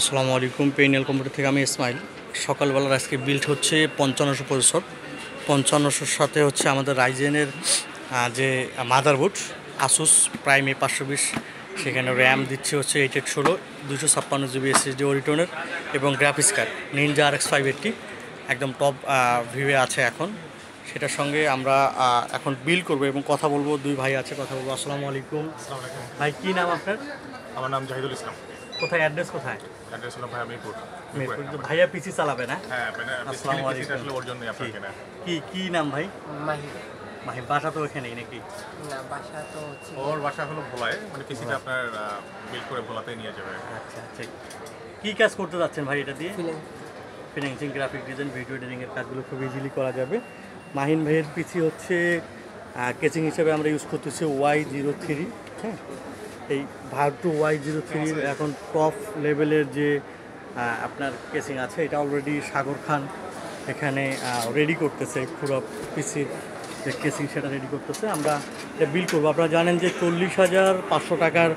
আসসালামু আলাইকুম। পেইনেল কম্পিউটার থেকে আমি ইসমাইল। সকালবেলার আজকে বিল্ড হচ্ছে 5500 প্রসেসর। 5500-র সাথে হচ্ছে আমাদের রাইজেনের যে মাদারবোর্ড আসুস প্রাইম A520, সেখানে র্যাম দিচ্ছে হচ্ছে 8816, 256 GB SSD অরিটনের এবং গ্রাফিক্স কার্ড নিনজা RX 580 একদম টপ ভিউয়ে আছে এখন। সেটার সঙ্গে আমরা এখন বিল করবো এবং কথা বলবো। দুই ভাই আছে, কথা বলবো। আসসালামু আলাইকুম। আসসালামু আলাইকুম। ভাই কী নাম আপনার? আমার নাম জাহিদুল ইসলাম। কোথায় অ্যাড্রেস কোথায়? অ্যাড্রেস হলো ভাইয়া মিরপুর। ভাইয়া পিসি চালাবে না? হ্যাঁ, মানে আসসালামু আলাইকুম। আসলে ওর জন্যই আপনার কেনা। কি নাম ভাই? মাহির। মাহিম। বাসা তো এখানেই নাকি? না, বাসা তো হচ্ছে ওর বাসা হলো ভোলায়, মানে পিসিটা আপনার বিল করে ভোলাতে নিয়ে যাবে। আচ্ছা আচ্ছা। কী কাজ করতে যাচ্ছেন ভাই এটা দিয়ে? Feeling. Financing, graphic design, video এডিটিংয়ের কাজগুলো খুব ইজিলি করা যাবে। মাহিন ভাইয়ের পিসি হচ্ছে কেচিং হিসেবে আমরা ইউজ করতেছি Y03। হ্যাঁ, এই ভার্টু Y03 এখন টপ লেভেলের যে আপনার কেচিং আছে, এটা অলরেডি সাগর খান এখানে রেডি করতেছে। পুরো পিসির যে কেচিং সেটা রেডি করতেছে। আমরা এটা বিল করবো। আপনারা জানেন যে 40,500 টাকার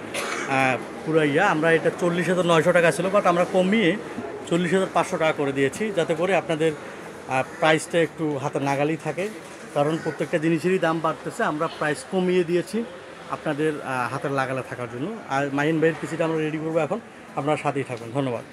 পুরো আমরা এটা 40,900 টাকা ছিল, বাট আমরা কমিয়ে 40,500 টাকা করে দিয়েছি, যাতে করে আপনাদের প্রাইসটা একটু হাতের নাগালেই থাকে। কারণ প্রত্যেকটা জিনিসেরই দাম বাড়তেছে, আমরা প্রাইস কমিয়ে দিয়েছি আপনাদের হাতের নাগালে থাকার জন্য। আর মাহিন ভাইয়ের পিসিটা আমরা রেডি করবো এখন, আপনারা সাথেই থাকুন। ধন্যবাদ।